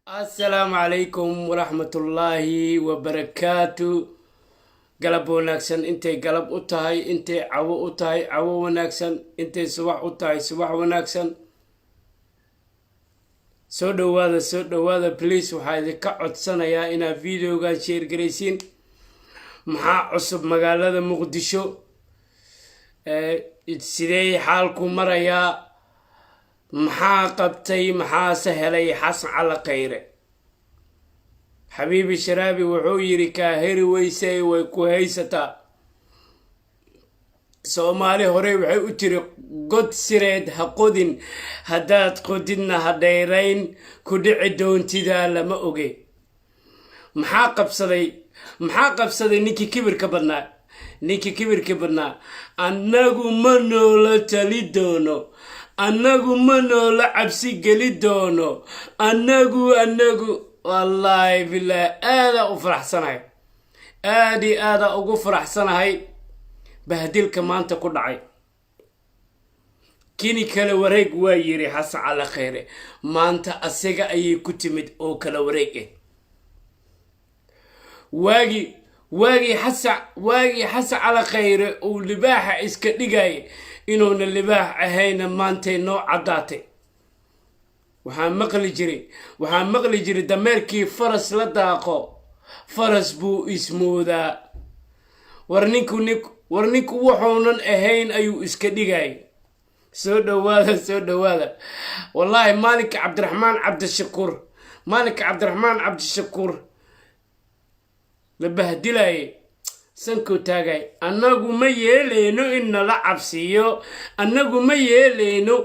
السلام عليكم ورحمة الله وبركاته. قلب وناكسن انتي قلب اتاي انتي عو اتاي عو وناكسن انتي سواح اتاي سواح وناكسن سو دوادا بليس وحايدي كعود سنة يا انا فيديو قال شير قريسين محا عصب مقالة مقدشو سيدي حالكم مريا maxaa qabtay maxaa helay xasan cali khayre xabiibi sharaabi wuxuu yiri ka heri weysay way ku haysataa Soomaali hore waxay u tiri god sireed ha qodin hadaad qodinna ha dheerayn ku dhici doontida lama oge maxaa qabsaday ninkii kibirka badnaa annagu ma noola tali doono annagu ma noola cabsi geli doono annagu wallahi billahi aada ugu faraxsanahay bahdilka maanta ku dhacay kini kala wareeg waa yiri xasan cali khayre maanta asiga ayay ku timid oo kala wareeg waagi xasan cali khayre oo libaaxa iska dhigay inuuna libaax ahayna maantay noo cadaatay waxaan maqli jiray dameerkii faras la daaqo faras buu ismoodaa war ninku wuxuunan ahayn ayuu iska dhigay soo dhawaada wallahi maalinka cabdiraxmaan cabdishakuur la bahdilay sanko taagay annagu ma yeeleyno in nala cabsiyo annagu ma yeeleyno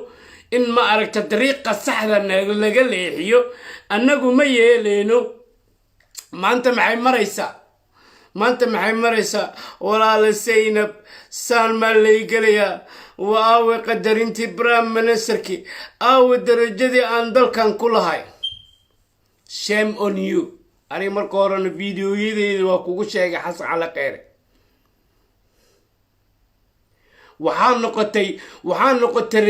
in ma aragta dariiqa saxda laga leexiyo annagu ma yeeleyno maanta maxay maraysaa walaal Zaynab salma leegalaya waawe qadarintii prime ministerki aawe darajadii aan dalkan ku lahay shame on you ari marka horena fiidiyoyadeyda waa kugu sheegay xasan cali khayre waxaan noqotay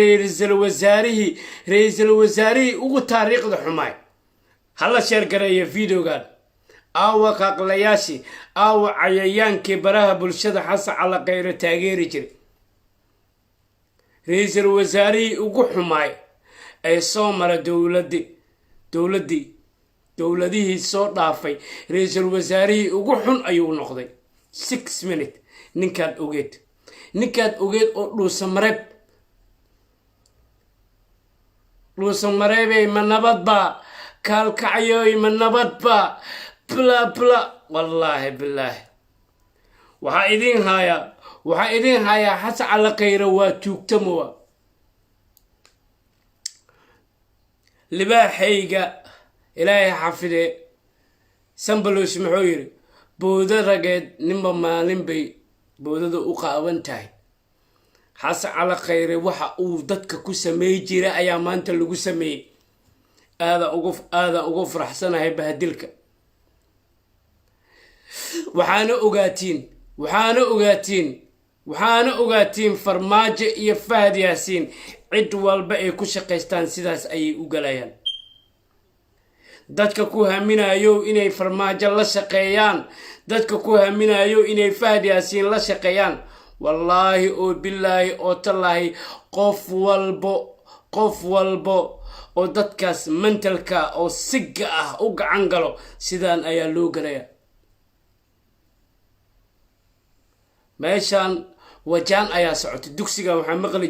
ra'iisul wasaarihii ugu taariikhda xumaay hala sheer gareeyo fiidiyoogan aawa qaaqlayaashii aawa cayayaankii baraha bulshada xasan cali khayre taageeri jiray ra'iisul wasaarihii ugu xumaay ee soo mara dowladihii soo dhaafay ra'iisul wasaarihii ugu xun ayuu noqday 6 minutes ninkaad ogeed oo dhuusan mareebay ma nabadba kaalkacyoy ma nabadba bla wallahi billahi waxaa idin hayaa xasan cali khayre waa tuugtamowa libaaxayga ilaahay xafide sambaloosh muxuu yiri booda rageed ninba maalin bay boodada u qaawan tahay xasan cali khayre waxa uu dadka ku sameey jiray ayaa maanta lagu sameeyay aada ugu faraxsanahay bahdilka waxaana ogaatiin farmaajo iyo Fahad Yaasiin cid walba ay ku shaqeystaan sidaas ayay u galayaan dadka ku haminayo inay farmaajo la shaqeeyaan dadka ku haminayo inay Fahad Yaasiin la shaqeeyaan wallahi oo billahi oo tallahi qof walbo oo dadkaas mentalka oo siga ah u gacan galo sidaan ayaa loo galaya meeshan wajaan ayaa socotay dugsiga waxaan maqli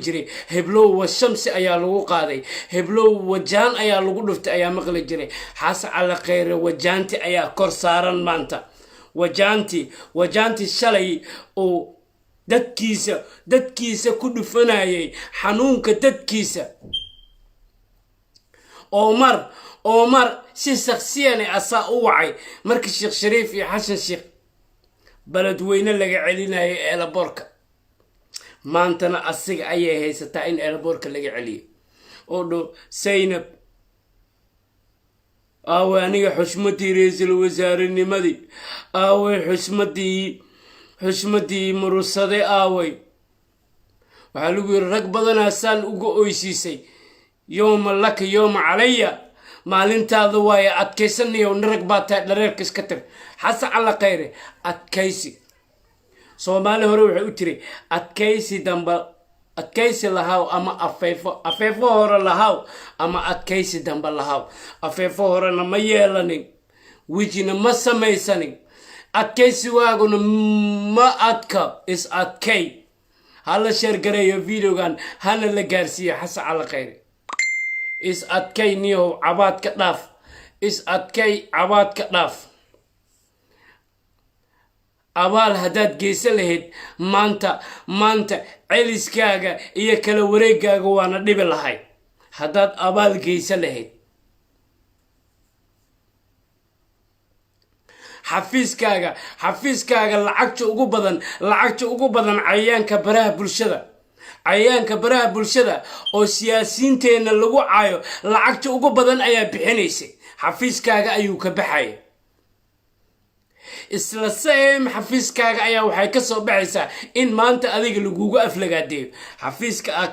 jiray heblow wa shamsi ayaa lagu qaaday heblow wajaan ayaa lagu dhuftay ayaa maqli jiray xasan cali khayre wajaanti ayaa kor saaran maanta wajaanti shalay oo dadkiisa ku dhufanayay xanuunka dadkiisa Omar si shakhsiyan asaa u wacay markii Sheekh Shariif iyo Xasan Sheekh baladweyne laga celinayay eelaboorka maantana asiga ayay haysataa in eelaboorka laga celiyo oo dho Zaynab aawe aniga xushmadii ra'iisul wasaarenimadii aawe xushmadii murusade aawe waxaa lagu yiri rag badanaa saan uga oysiisay yowma laka yowma calaya maalintaada waaye adkaysanayo nirag baa tahay dhareerka iska tir xasan cali khayre adkaysi soomaali hore waxay u tiri adkaysi damba adkaysi lahaw ama afeefo hore lahaw ama adkaysi damba lahaw afeefo horena ma yeelanin wijina ma samaysanin adkaysigaaguna ma adka is adkay hala sheergareeyo videogan hana la gaarsiiyo xasan cali khayre is adkay niyow cabaad ka dhaaf is adkay cabaad ka dhaaf abaal haddaad geysan lahayd maanta celiskaaga iyo kala wareegaaga waana dhibi lahay haddaad abaal geysan lahayd xafiiskaaga lacagta ugu badan cayayaanka baraha bulshada oo siyaasiyiinteenna lagu caayo lacagta ugu badan ayaa bixinaysay xafiiskaaga ayuu ka baxaya isla same xafiiskaaga ayaa waxay ka soo baxaysaa in maanta adiga lagugu aflagaadeeyo xafiiska aad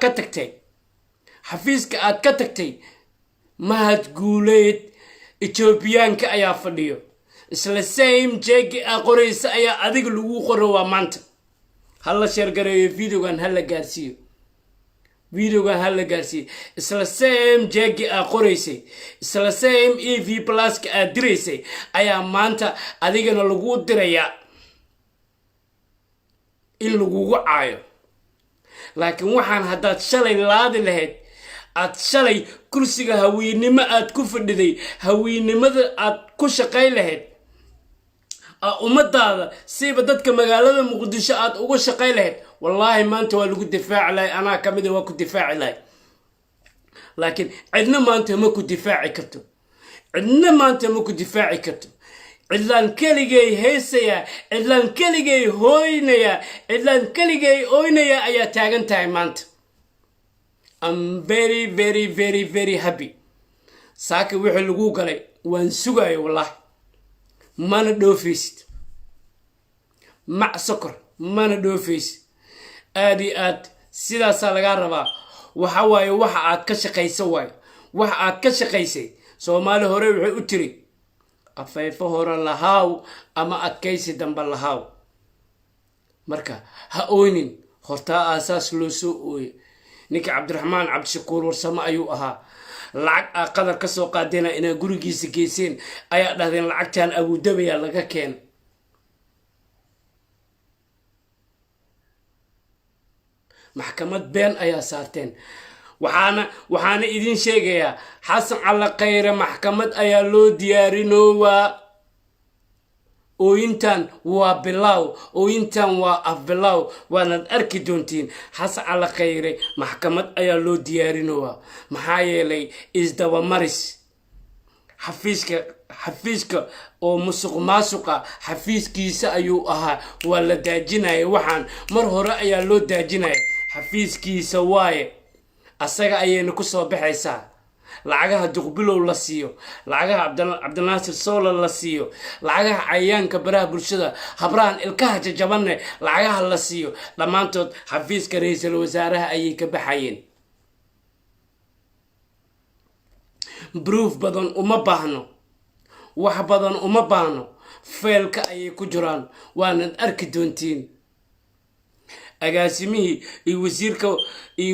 ka tagtay mahad guuleed etoobiyaanka ayaa fadhiyo isla same jeegi a qoraysa ayaa adiga lagu qoro waa maanta hala sheergareeyo videogan hala gaarsiiyo isla same jeegi a qoraysay isla same ev pluska aad diraysay ayaa maanta adigana lagu dirayaa in lagugu caayo laakiin waxaan haddaad shalay laadi lahayd aad shalay kursiga hawiinimo aad ku fadhiday hawiinimada aad ku shaqay lahayd ummadaada siiba dadka magaalada muqdisho aad uga shaqay lahayd wallaahi maanta waa lagu difaaci lahay anaa ka mid waa ku difaaci lahay laakiin cidna maanta ma ku difaaci karto cidlaan keligay haysayaa cidlaan keligay oynayaa ayaa taagan tahay maanta I'm very very very very happy saaka wixii lagu galay waan sugayo wallaahi mana dhoofaysid mac sokor mana dhoofaysid aad iyo aad sidaasaa lagaa rabaa waxa waaye waxa aad ka shaqaysay soomaali hore waxay u tiri afeefo hore lahaw ama adkaysi damba lahaw marka ha oynin hortaa aasaas loo soo ooye ninka cabdiraxmaan cabdishakuur warsamo ayuu ahaa lacag a qadar ka soo qaadena inaa gurigiisa geyseen ayaa dhahdeen lacagtan abuudabaya laga keena maxkamad been ayaa saarteen waxaana idin sheegayaa xasan cali khayre maxkamad ayaa loo diyaarinowaa ooyintan waa bilow ooyintan waa afbilow waanaad arki doontiin xasan cali khayre maxkamad ayaa loo diyaarinowaa maxaa yeelay isdabamaris xafiiska oo musuq maasuqa xafiiskiisa ayuu ahaa waa la daajinaya waxaan mar hore ayaa loo daajinaya xafiiskiisa waaye asaga ayayna ku soo baxaysaa lacagaha duqbilow la siiyo lacagaha cabdinaasir soola la siiyo lacagaha cayayaanka baraha bulshada habraan ilkaha jajabanne lacagaha la siiyo dhammaantood xafiiska ra-iisul wasaaraha ayay ka baxayeen proof badan uma baahno wax badan uma baahno feelka ayay ku jiraan waanaad arki doontiin agaasimihii iyo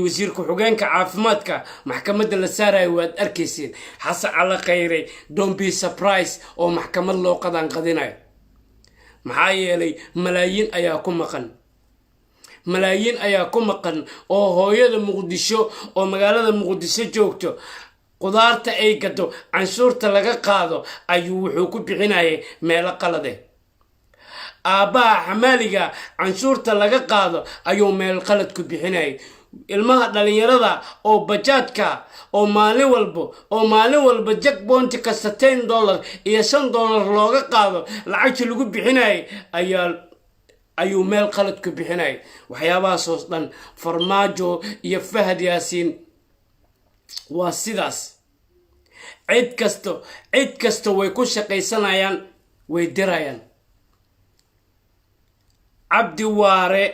wasiirka xogeenka caafimaadka maxkamadda la saarayo waad arkayseen xasan cali khayre don't be surprise oo maxkamad loo qadinayo maxaa yeelay malaayiin ayaa ku maqan oo hooyada muqdisho oo magaalada muqdisho joogto qudaarta ay gado canshuurta laga qaado ayuu wuxuu ku bixinayay meelo qalade aabbaha xamaaliga canshuurta laga qaado ayuu meel qalad ku bixinayay ilmaha dhalinyarada oo bajaadka oo maalin walba jackbounty kasta $10 iyo $5 looga qaado lacagta lagu bixinayay ayuu meel qalad ku bixinayay waxyaabahaasoo dhan farmaajo iyo fahad yaasiin waa sidaas cid kasta way ku shaqaysanayaan way dirayaan cabdi waare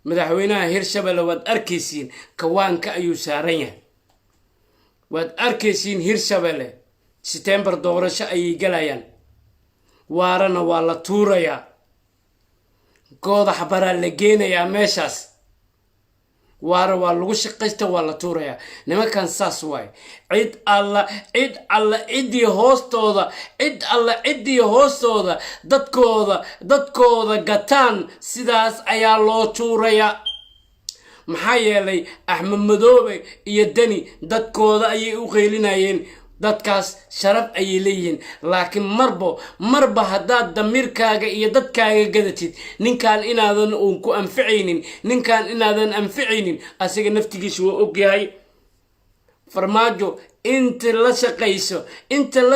madaxweynaha hirshabelle waad arkaysiin kawaanka ayuu saaran yahay waad arkaysiin hirshabelle September doorasho ayay galayaan waarana waa la tuurayaa goodax baraa la geenayaa meeshaas waara waa lagu shaqaysta waa la tuurayaa nimankan saas waay cid alla ciddii hoostooda dadkooda gataan sidaas ayaa loo tuurayaa maxaa yeelay Axmed Madoobe iyo Dani dadkooda ayay u qeylinayeen dadkaas sharaf ayay leeyihiin laakiin marba haddaad damirkaaga iyo dadkaaga gadatid ninkan inaadan ku anficaynin asiga naftigiisa waa ogyahay farmaajo inta la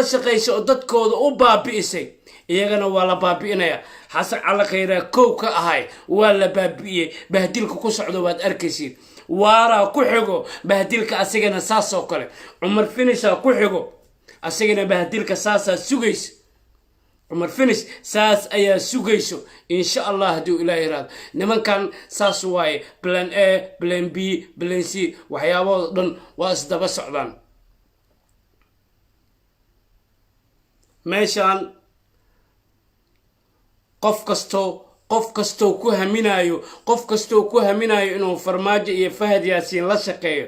shaqayso oo dadkooda u baabi'isay iyagana waa la baabi'inaya xasan cali khayre kow ka ahay waa la baabi'iyay bahdilka ku socdo waad arkaysiin waara ku xigo bahdilka asigana saas oo kale Umar Finish ku xigo asigana bahdilka saasa sugays Umar Finish saas ayaa sugayso insha Allah haduu Ilaahay raad nimankan saas waaye plan A plan B plan C waxyaabo dhan waa isdaba socdaan meeshan qof kasto ku haminayo inuu farmaajo iyo Fahad Yaasiin la shaqeeyo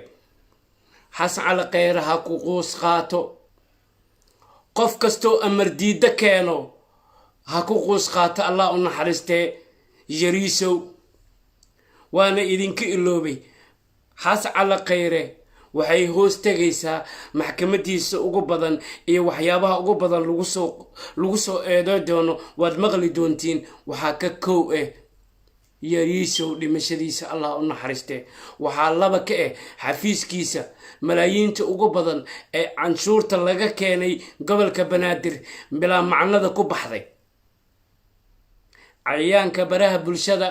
xasan cali khayre ha ku qoos qaato qof kasto amar diida keeno ha ku qoos qaato Allah u naxariistee yariisow waana idinka iloobay xasan cali khayre waxay hoos tagaysaa maxkamadiisa ugu badan iyo waxyaabaha ugu badan lagu soo eedo doono waad maqli doontiin waxa ka kow yariisow dhimashadiisa Allah u naxariistee waxa laba ka xafiiskiisa malaayiinta ugu badan ee canshuurta laga keenay gobolka Banaadir bilaa macnada ku baxday cayaanka baraha bulshada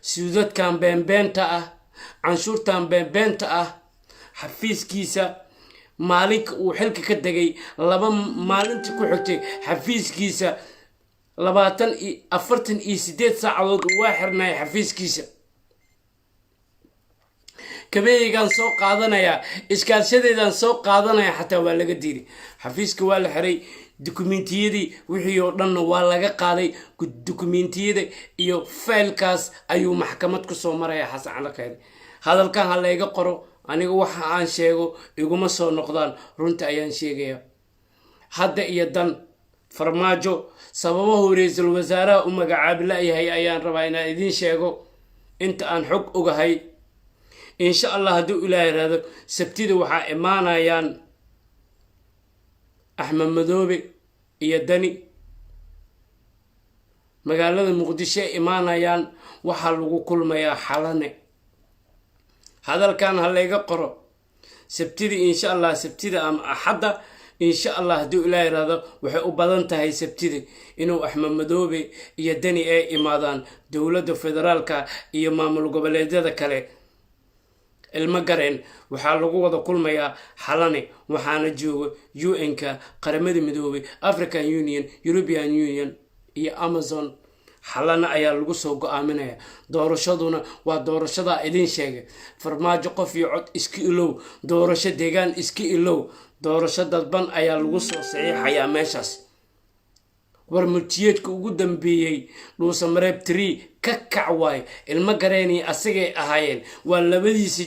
suudadkan beenbeenta canshuurtan beenbeenta xafiiskiisa maalinka uu xilka ka dagay laba maalinta ku xigtay xafiiskiisa 48 saacadood waa xirnay xafiiskiisa kabeeygan soo qaadanaya iskaalshadeedan soo qaadanaya xataa waa laga diiray xafiiska waa la xiray dukumeentiyadii wixii oo dhan waa laga qaaday dukumeentiyada iyo faylkaas ayuu maxkamad ku soo maraya xasan cali khayre hadalkan ha layga qoro aniga waxa aan sheego iguma soo noqdaan runta ayaan sheegaya hadda iyo dan farmaajo sababaha ra'iisul wasaaraha u magacaabi la'yahay ayaan rabaa inaan idin sheego inta aan xog ogahay insha Allah haduu Ilaahay raado sabtida waxa imaanayaan Axmed Madoobe iyo Dani magaalada Muqdisho imaanayaan waxa lagu kulmayaa xalane hadalkan ha layga qoro sabtida insha Allah sabtida ama axada insha Allah haduu Ilaahay raado waxay u badan tahay sabtida inuu Axmed Madoobe iyo Dani ay imaadaan dawladda federaalka iyo maamul goboleedyada kale ilma gareen waxaa lagu wada kulmayaa xalane waxaana jooga UN-ka qaramada midoobay African Union European Union iyo Amazon xalana ayaa lagu soo go'aaminaya doorashaduna waa doorashada idin sheegay farmaajo qof iyo cod iska ilow doorasho deegaan iska ilow doorasho dadban ayaa lagu soo saxiixayaa meeshaas warmultiyeedka ugu dambeeyay dhuusamareeb 3 ka kacway ilma gareeni asagay ahaayeen waa labadiisa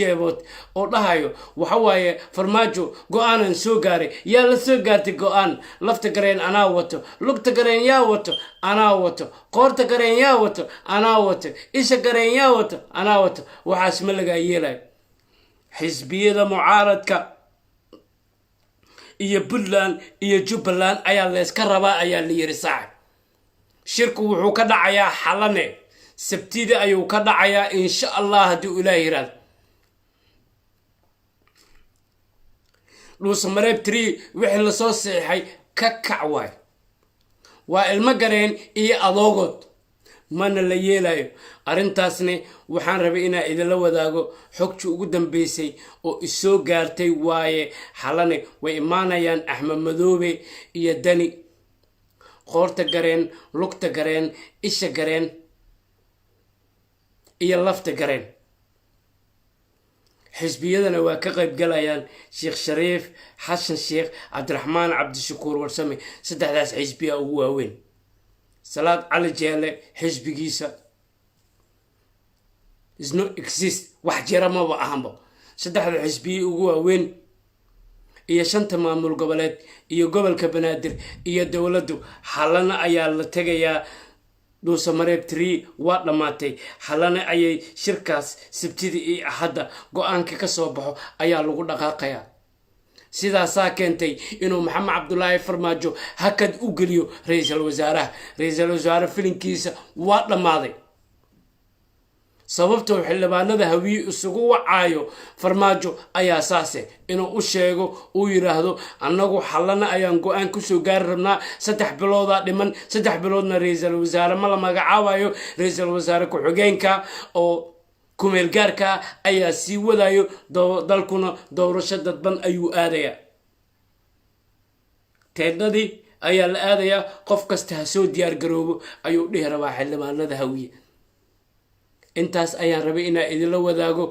jeebood oo dhahayo waxa waaye farmaajo go'aanan soo gaaray yaa la soo gaartay go'aan lafta gareen anaa wato lugta gareen yaa wato anaa wato qoorta gareen yaa wato anaa wato isha gareen yaa wato anaa wato waxaas ma laga yeelay xisbiyada mucaaradka iyo Puntland iyo Jubbaland ayaa la iska rabaa ayaa la yiri saaxib shirku wuxuu ka dhacayaa xalane sabtida ayuu ka dhacayaa insha Allah haduu Ilaahay raad dhuusamareeb 3 wixii la soo saxiixay ka kacway waa ilma gareen iyo adoogod mana la yeelayo arintaasna waxaan rabay inaan idin la wadaago xogta ugu dambeysay oo isoo gaartay waaye xalane way imaanayaan Axmed Madoobe iyo Dani qoorta gareen lugta gareen isha gareen iyo lafta gareen xisbiyadana waa ka qayb galayaan sheekh shariif xasan sheekh cabdiraxmaan cabdishakuur warsame saddexdaas xisbiya ugu waaweyn salaad cali jeele xisbigiisa is no exist wax jira maba ahanba saddexda xisbiya ugu waaweyn iyo 5 maamul goboleed iyo gobolka banaadir iyo dowladdu xalana ayaa la tagayaa dhuusamareeb 3 waa dhamaatay xalana ayay shirkaas sabtidii iyo axadda go'aanka ka soo baxo ayaa lagu dhaqaaqayaa sidaasaa keentay inuu maxamed cabdulaahi farmaajo hakad u geliyo ra'iisul wasaare filinkiisa waa dhamaaday sababtoo xildhibaanada hawiye isugu wacaayo farmaajo ayaa saase inuu u sheego uu yiraahdo annagu xalana ayaan go'aan ku soo gaari rabnaa 3 bilooda dhiman 3 biloodna ra'iisul wasaare ma la magacaabayo ra'iisul wasaare ku xigeenka oo kumeel gaarka ayaa sii wadayo dalkuna doorasho dadban ayuu aadaya teedadii ayaa la aadaya qof kasta ha soo diyaar garoobo ayuu dhihi rabaa xildhibaanada hawiye intaas ayaan rabay inaan idinla wadaago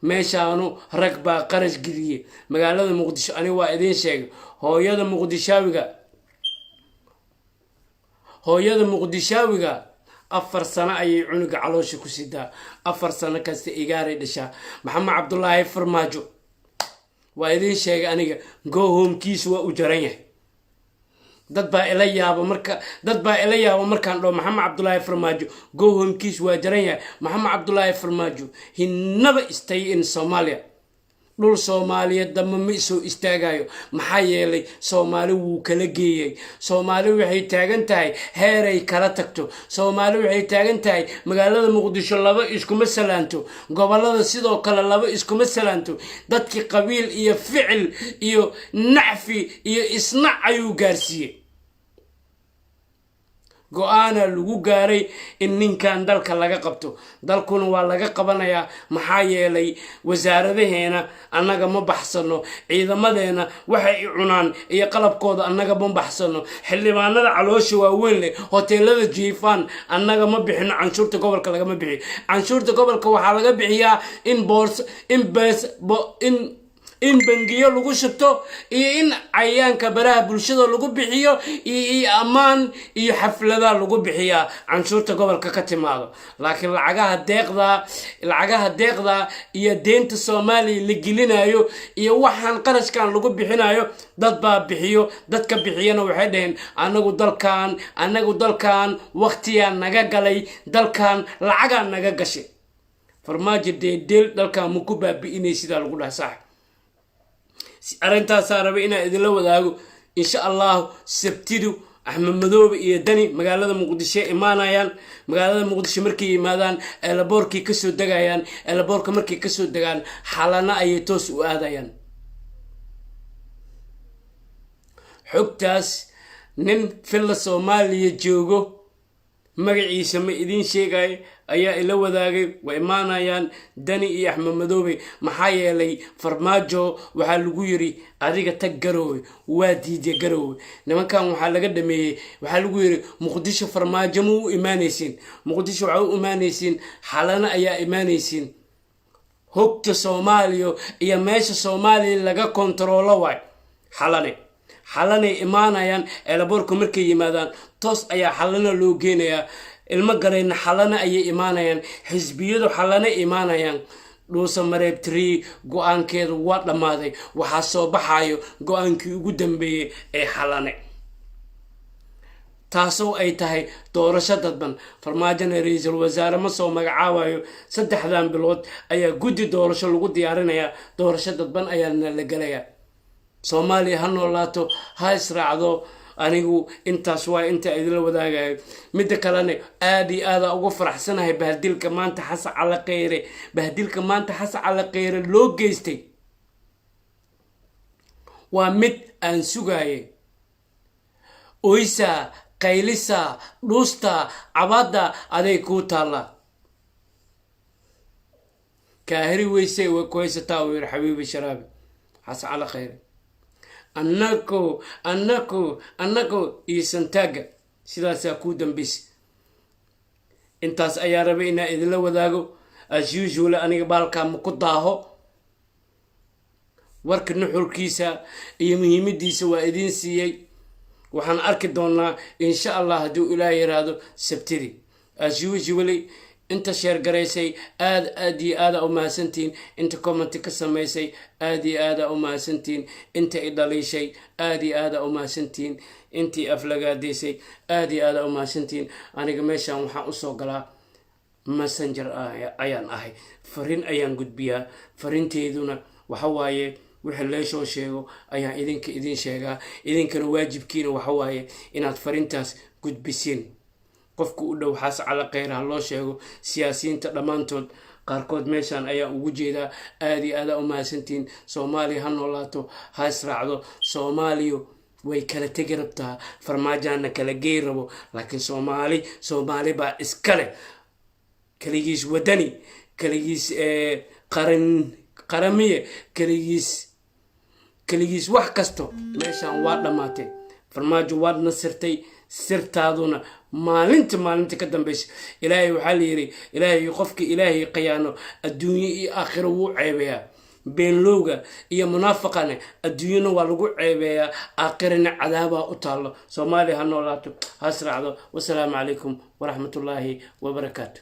meeshaanu rag baa qarash geliyay magaalada muqdisho ani waa idin sheegay hooyada muqdishaawiga 4 sano ayay cunuga caloosha ku sidaa 4 sano kasta igaaray dhashaa maxamed cabdulaahi farmaajo waa idin sheegay aniga go home kiis waa u jaran yahay dad baa ila yaabo markaan dhoo maxamed cabdulaahi farmaajo go home kiis waa jaran yahay maxamed cabdulaahi farmaajo he never stay in Somalia dhul Soomaaliyeed dama ma soo istaagayo maxaa yeelay Soomaali wuu kala geeyay Soomaali waxay taagan tahay heeray kala tagto Soomaali waxay taagan tahay magaalada muqdisho laba iskuma salaanto gobolada sidoo kale laba iskuma salaanto dadkii qabiil iyo ficil iyo nacfi iyo isnac ayuu gaarsiiyay go'aana lagu gaaray in ninkan dalka laga qabto dalkuna waa laga qabanayaa maxaa yeelay wasaaradaheena annaga ma baxsano ciidamadeena waxay cunaan iyo qalabkooda annaga ma baxsano xildhibaanada caloosha waa weyn leh hoteelada jiifaan annaga ma bixino canshuurta gobolka laga ma bixiyo canshuurta gobolka waxa laga bixiyaa in bangiyo lagu shubto iyo in cayaanka baraha bulshada lagu bixiyo iyo amaan iyo xaflada lagu bixiyaa canshuurta gobolka ka timaado laakiin lacagaha deeqda iyo deenta Soomaaliya la gelinayo iyo waxaan qarashkan lagu bixinayo dad baa bixiyo dadka bixiyana waxay dhaheen anagu dalkan waqtiga naga galay dalkan lacaga naga gashay farmaajo deedel dalkan ma ku baabi'inay sida lagu dhahay arintaas arabe inaan idinla wadaago insha Allah sabtidu Axmed Madoobe iyo Dani magaalada Muqdisho imaanayaan magaalada Muqdisho markay yimaadaan eelaboorkii ka soo dagayaan eelaboorka markay ka soo dagaan xalana ay toos u aadayaan xogtaas nin filla Soomaaliya joogo magaciisa ma idin sheegay ayaa ila wadaagay way imaanayaan Dani iyo Axmed Madoobe maxaa yeelay farmaajo waxa lagu yiri adiga tag garoowe waa diiday garoowe nimankan waxa laga dhameeyay waxa lagu yiri muqdisho farmaajo ma u imaanaysiin muqdisho waxa u imaanaysiin xalana ayaa imaanaysiin hogta Soomaaliya iyo meesha Soomaaliya laga kontrolo way xalana imaanayaan eelaboorka markay yimaadaan toos ayaa xalana loo geenayaa ilma garayna xalana ayay imaanayaan xisbiyadu xalana imaanayaan dhuusamareeb 3 go'aankeedu waa dhamaaday waxa soo baxayo go'aankii ugu dambeeyay ee xalane taasoo ay tahay doorasho dadban farmaajana ra'iisul wasaare ma soo magacaabayo 3 bilood ayaa guddi doorasho lagu diyaarinayaa doorasho dadban ayaa la galayaa Soomaaliya ha noolaato ha israacdo anigu intaas waa inta idin la wadaagayo midda kalena aad iyo aad ugu faraxsanahay bahdilka maanta xasa cala qeyre loo geystay waa mid aan sugaayay oysa qaylisa dhuusta cabada aday ku taala kaahiri weysay way ku haysataa wiir xabiibi sharaabi xasa cala qeyre annako isantaga sidaas ku dambeys intaas ayaa rabay inaan idinla wadaago as usual aniga baalkaa ma ku daaho warka nuxurkiisa iyo muhiimadiisa waa idiin siiyey waxaan arki doonaa insha allah hadduu ilaahay yiraahdo sabtidii as usual inta sheer garaysay aad iyo aada u mahadsantiin inta comment ka samaysay aad iyo aada u mahadsantiin inta i dhaliishay aad iyo aada u mahadsantiin intii aflagaadaysay aad iyo aada u mahadsantiin aniga meeshaan waxaan usoo galaa messenger ayaan ahay fariin ayaan gudbiyaa fariinteeduna waxa waaye wixii leeshoo sheego ayaan idin sheegaa idinkana waajibkiina waxa waaye inaad fariintaas gudbisiin qofku u dhow xaas cala khayr loo sheego siyaasiyiinta dhammaantood qaarkood meeshaan ayaa ugu jeedaa aad iyo aada u mahadsantiin soomaaliya ha noolaato ha israacdo soomaaliya way kala tegi rabtaa farmaajaana kala gey rabo laakiin soomaali baa iskale kaligiis wadani kaligiis qaramiye kaligiis wax kasto meeshaan waa dhammaatay farmaajo waad nasirtay sirtaaduna maalinta ka dambaysa ilaahay waxaa layiri ilaahay qofka ilaahay qayaano adduunyo iyo aakhiro wuu ceebeeyaa beenlowga iyo munaafaqana adduunyana waa lagu ceebeeyaa aakhirana cadaabaa u taallo soomaaliya ha noolaato ha israacdo wasalaamu calaykum waraxmatullaahi wabarakaatu